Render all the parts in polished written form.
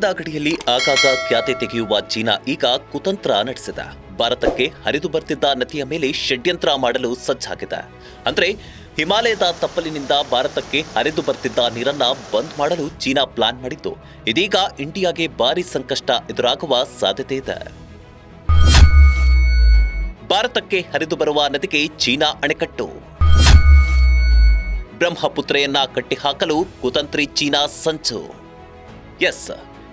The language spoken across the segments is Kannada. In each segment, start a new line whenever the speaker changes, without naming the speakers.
ಭಾರತದ ಗಡಿಯಲ್ಲಿ ಆಗಾಗ ಖ್ಯಾತೆ ತೆಗೆಯುವ ಚೀನಾ ಈಗ ಕುತಂತ್ರ ನಡೆಸಿದೆ. ಭಾರತಕ್ಕೆ ಹರಿದು ಬರ್ತಿದ್ದ ನದಿಯ ಮೇಲೆ ಷಡ್ಯಂತ್ರ ಮಾಡಲು ಸಜ್ಜಾಗಿದೆ. ಅಂದ್ರೆ ಹಿಮಾಲಯದ ತಪ್ಪಲಿನಿಂದ ಭಾರತಕ್ಕೆ ಹರಿದು ಬರ್ತಿದ್ದ ನೀರನ್ನ ಬಂದ್ ಮಾಡಲು ಚೀನಾ ಪ್ಲಾನ್ ಮಾಡಿದ್ದು, ಇದೀಗ ಇಂಡಿಯಾಗೆ ಭಾರಿ ಸಂಕಷ್ಟ ಎದುರಾಗುವ ಸಾಧ್ಯತೆ ಇದೆ. ಭಾರತಕ್ಕೆ ಹರಿದು ಬರುವ ನದಿಗೆ ಚೀನಾ ಅಣೆಕಟ್ಟು. ಬ್ರಹ್ಮಪುತ್ರೆಯನ್ನ ಕಟ್ಟಿಹಾಕಲು ಕುತಂತ್ರಿ ಚೀನಾ ಸಂಚು. ಎಸ್,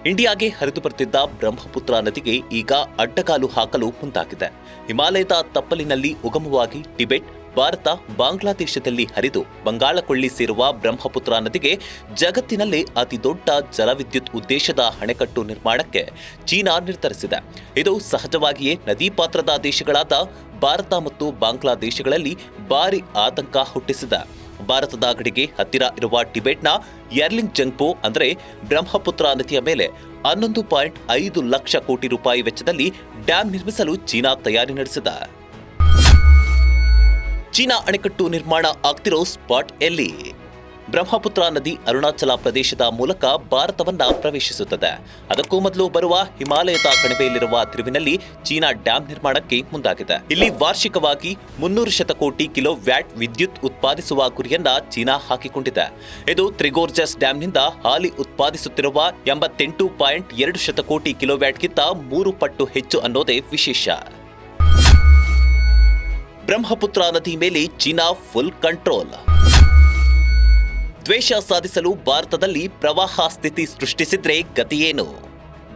ಇಂಡಿಯಾಗೆ ಹರಿದು ಬರ್ತಿದ್ದ ಬ್ರಹ್ಮಪುತ್ರ ನದಿಗೆ ಈಗ ಅಡ್ಡಗಾಲು ಹಾಕಲು ಮುಂದಾಗಿದೆ. ಹಿಮಾಲಯದ ತಪ್ಪಲಿನಲ್ಲಿ ಉಗಮವಾಗಿ ಟಿಬೆಟ್, ಭಾರತ, ಬಾಂಗ್ಲಾದೇಶದಲ್ಲಿ ಹರಿದು ಬಂಗಾಳಕೊಳ್ಳಿ ಸೇರುವ ಬ್ರಹ್ಮಪುತ್ರ ನದಿಗೆ ಜಗತ್ತಿನಲ್ಲೇ ಅತಿದೊಡ್ಡ ಜಲವಿದ್ಯುತ್ ಉದ್ದೇಶದ ಅಣೆಕಟ್ಟು ನಿರ್ಮಾಣಕ್ಕೆ ಚೀನಾ ನಿರ್ಧರಿಸಿದೆ. ಇದು ಸಹಜವಾಗಿಯೇ ನದಿ ಪಾತ್ರದ ದೇಶಗಳಾದ ಭಾರತ ಮತ್ತು ಬಾಂಗ್ಲಾದೇಶಗಳಲ್ಲಿ ಭಾರಿ ಆತಂಕ ಹುಟ್ಟಿಸಿದೆ. ಭಾರತದ ಗಡಿಗೆ ಹತ್ತಿರ ಇರುವ ಟಿಬೆಟ್ನ ಯರ್ಲಿಂಗ್ ಜಂಗ್ಪೋ ಅಂದರೆ ಬ್ರಹ್ಮಪುತ್ರ ನದಿಯ ಮೇಲೆ 11.5 ಲಕ್ಷ ಕೋಟಿ ರೂಪಾಯಿ ವೆಚ್ಚದಲ್ಲಿ ಡ್ಯಾಂ ನಿರ್ಮಿಸಲು ಚೀನಾ ತಯಾರಿ ನಡೆಸಿದೆ. ಚೀನಾ ಅಣೆಕಟ್ಟು ನಿರ್ಮಾಣ ಆಗ್ತಿರೋ ಸ್ಪಾಟ್ ಎಲ್ಲಿ? ಬ್ರಹ್ಮಪುತ್ರ ನದಿ ಅರುಣಾಚಲ ಪ್ರದೇಶದ ಮೂಲಕ ಭಾರತವನ್ನ ಪ್ರವೇಶಿಸುತ್ತದೆ. ಅದಕ್ಕೂ ಮೊದಲು ಬರುವ ಹಿಮಾಲಯದ ಕಣಿವೆಯಲ್ಲಿರುವ ತಿರುವಿನಲ್ಲಿ ಚೀನಾ ಡ್ಯಾಂ ನಿರ್ಮಾಣಕ್ಕೆ ಮುಂದಾಗಿದೆ. ಇಲ್ಲಿ ವಾರ್ಷಿಕವಾಗಿ 300 ಶತಕೋಟಿ ಕಿಲೋ ವ್ಯಾಟ್ ವಿದ್ಯುತ್ ಉತ್ಪಾದಿಸುವ ಗುರಿಯನ್ನ ಚೀನಾ ಹಾಕಿಕೊಂಡಿದೆ. ಇದು ತ್ರಿಗೋರ್ಜಸ್ ಡ್ಯಾಂನಿಂದ ಹಾಲಿ ಉತ್ಪಾದಿಸುತ್ತಿರುವ 88.2 ಶತಕೋಟಿ ಕಿಲೋ ವ್ಯಾಟ್ಗಿಂತ 3 ಪಟ್ಟು ಹೆಚ್ಚು ಅನ್ನೋದೇ ವಿಶೇಷ. ಬ್ರಹ್ಮಪುತ್ರ ನದಿ ಮೇಲೆ ಚೀನಾ ಫುಲ್ ಕಂಟ್ರೋಲ್. ದ್ವೇಷ ಸಾಧಿಸಲು ಭಾರತದಲ್ಲಿ ಪ್ರವಾಹ ಸ್ಥಿತಿ ಸೃಷ್ಟಿಸಿದ್ರೆ ಗತಿಯೇನು?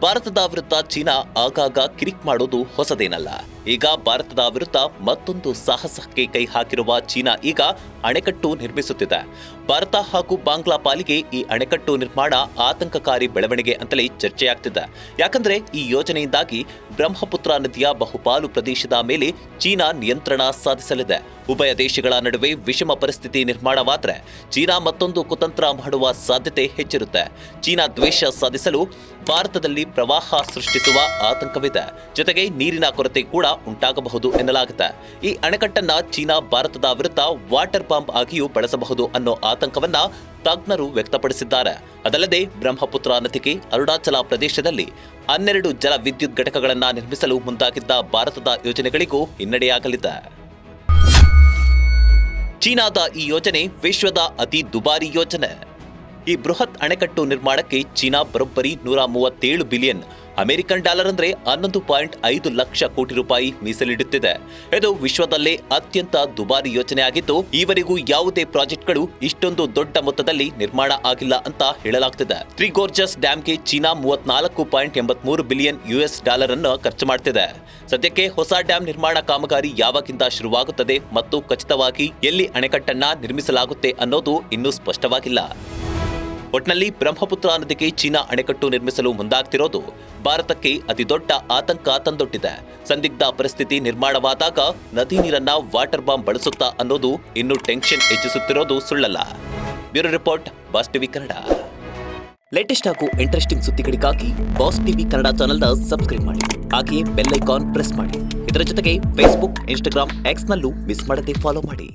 ಭಾರತದ ವಿರುದ್ಧ ಚೀನಾ ಆಗಾಗ ಕಿರಿಕ್ ಮಾಡೋದು ಹೊಸದೇನಲ್ಲ. ಈಗ ಭಾರತದ ವಿರುದ್ಧ ಮತ್ತೊಂದು ಸಾಹಸಕ್ಕೆ ಕೈ ಹಾಕಿರುವ ಚೀನಾ ಈಗ ಅಣೆಕಟ್ಟು ನಿರ್ಮಿಸುತ್ತಿದೆ. ಭಾರತ ಹಾಗೂ ಬಾಂಗ್ಲಾ ಪಾಲಿಗೆ ಈ ಅಣೆಕಟ್ಟು ನಿರ್ಮಾಣ ಆತಂಕಕಾರಿ ಬೆಳವಣಿಗೆ ಅಂತಲೇ ಚರ್ಚೆಯಾಗ್ತಿದೆ. ಯಾಕಂದ್ರೆ ಈ ಯೋಜನೆಯಿಂದಾಗಿ ಬ್ರಹ್ಮಪುತ್ರ ನದಿಯ ಬಹುಪಾಲು ಪ್ರದೇಶದ ಮೇಲೆ ಚೀನಾ ನಿಯಂತ್ರಣ ಸಾಧಿಸಲಿದೆ. ಉಭಯ ದೇಶಗಳ ನಡುವೆ ವಿಷಮ ಪರಿಸ್ಥಿತಿ ನಿರ್ಮಾಣವಾದರೆ ಚೀನಾ ಮತ್ತೊಂದು ಕುತಂತ್ರ ಮಾಡುವ ಸಾಧ್ಯತೆ ಹೆಚ್ಚಿರುತ್ತೆ. ಚೀನಾ ದ್ವೇಷ ಸಾಧಿಸಲು ಭಾರತದಲ್ಲಿ ಪ್ರವಾಹ ಸೃಷ್ಟಿಸುವ ಆತಂಕವಿದೆ. ಜೊತೆಗೆ ನೀರಿನ ಕೊರತೆ ಕೂಡ ಉಂಟಾಗಬಹುದು ಎನ್ನಲಾಗಿದೆ. ಈ ಅಣೆಕಟ್ಟನ್ನ ಚೀನಾ ಭಾರತದ ವಿರುದ್ಧ ವಾಟರ್ ಬಾಂಬ್ ಆಗಿಯೂ ಬಳಸಬಹುದು ಅನ್ನೋ ಆತಂಕವನ್ನ ತಜ್ಞರು ವ್ಯಕ್ತಪಡಿಸಿದ್ದಾರೆ. ಅದಲ್ಲದೆ ಬ್ರಹ್ಮಪುತ್ರ ನದಿಗೆ ಅರುಣಾಚಲ ಪ್ರದೇಶದಲ್ಲಿ 12 ಜಲ ವಿದ್ಯುತ್ ಘಟಕಗಳನ್ನು ನಿರ್ಮಿಸಲು ಮುಂದಾಗಿದ್ದ ಭಾರತದ ಯೋಜನೆಗಳಿಗೂ ಹಿನ್ನಡೆಯಾಗಲಿದೆ. ಚೀನಾದ ಈ ಯೋಜನೆ ವಿಶ್ವದ ಅತಿ ದುಬಾರಿ ಯೋಜನೆ. ಈ ಬೃಹತ್ ಅಣೆಕಟ್ಟು ನಿರ್ಮಾಣಕ್ಕೆ ಚೀನಾ ಬರೋಬ್ಬರಿ 137 ಬಿಲಿಯನ್ ಅಮೆರಿಕನ್ ಡಾಲರ್ ಅಂದ್ರೆ 11.5 ಲಕ್ಷ ಕೋಟಿ ರೂಪಾಯಿ ಮೀಸಲಿಡುತ್ತಿದೆ. ಇದು ವಿಶ್ವದಲ್ಲೇ ಅತ್ಯಂತ ದುಬಾರಿ ಯೋಜನೆ ಆಗಿದ್ದು, ಈವರೆಗೂ ಯಾವುದೇ ಪ್ರಾಜೆಕ್ಟ್ಗಳು ಇಷ್ಟೊಂದು ದೊಡ್ಡ ಮೊತ್ತದಲ್ಲಿ ನಿರ್ಮಾಣ ಆಗಿಲ್ಲ ಅಂತ ಹೇಳಲಾಗ್ತಿದೆ. ತ್ರಿಗೋರ್ಜಸ್ ಡ್ಯಾಂಗೆ ಚೀನಾ 34.83 ಬಿಲಿಯನ್ US ಡಾಲರ್ ಅನ್ನು ಖರ್ಚು ಮಾಡ್ತಿದೆ. ಸದ್ಯಕ್ಕೆ ಹೊಸ ಡ್ಯಾಂ ನಿರ್ಮಾಣ ಕಾಮಗಾರಿ ಯಾವಾಗಿಂದ ಶುರುವಾಗುತ್ತದೆ ಮತ್ತು ಖಚಿತವಾಗಿ ಎಲ್ಲಿ ಅಣೆಕಟ್ಟನ್ನ ನಿರ್ಮಿಸಲಾಗುತ್ತೆ ಅನ್ನೋದು ಇನ್ನೂ ಸ್ಪಷ್ಟವಾಗಿಲ್ಲ. ಒಟ್ನಲ್ಲಿ ಬ್ರಹ್ಮಪುತ್ರ ನದಿಗೆ ಚೀನಾ ಅಣೆಕಟ್ಟು ನಿರ್ಮಿಸಲು ಮುಂದಾಗ್ತಿರೋದು ಭಾರತಕ್ಕೆ ಅತಿದೊಡ್ಡ ಆತಂಕ ತಂದೊಡ್ಡಿದೆ. ಸಂದಿಗ್ಧ ಪರಿಸ್ಥಿತಿ ನಿರ್ಮಾಣವಾದಾಗ ನದಿ ನೀರನ್ನ ವಾಟರ್ ಬಾಂಬ್ ಬಳಸುತ್ತಾ ಅನ್ನೋದು ಇನ್ನೂ ಟೆನ್ಷನ್ ಹೆಚ್ಚಿಸುತ್ತಿರೋದು ಸುಳ್ಳಲ್ಲ. Bureau report, boss TV Kannada. Latest ಹಾಗೂ ಇಂಟ್ರೆಸ್ಟಿಂಗ್ ಸುದ್ದಿಗಳಿಗಾಗಿ ಬಾಸ್ ಟಿವಿ ಕನ್ನಡ ಚಾನೆಲ್ನ ಸಬ್ಸ್ಕ್ರೈಬ್ ಮಾಡಿ. ಹಾಗೆಯೇ ಬೆಲ್ ಐಕಾನ್ ಪ್ರೆಸ್ ಮಾಡಿ. ಇದರ ಜೊತೆಗೆ ಫೇಸ್ಬುಕ್, ಇನ್ಸ್ಟಾಗ್ರಾಮ್, ಎಕ್ಸ್ ನಲ್ಲೂ ಮಿಸ್ ಮಾಡದೆ ಫಾಲೋ ಮಾಡಿ.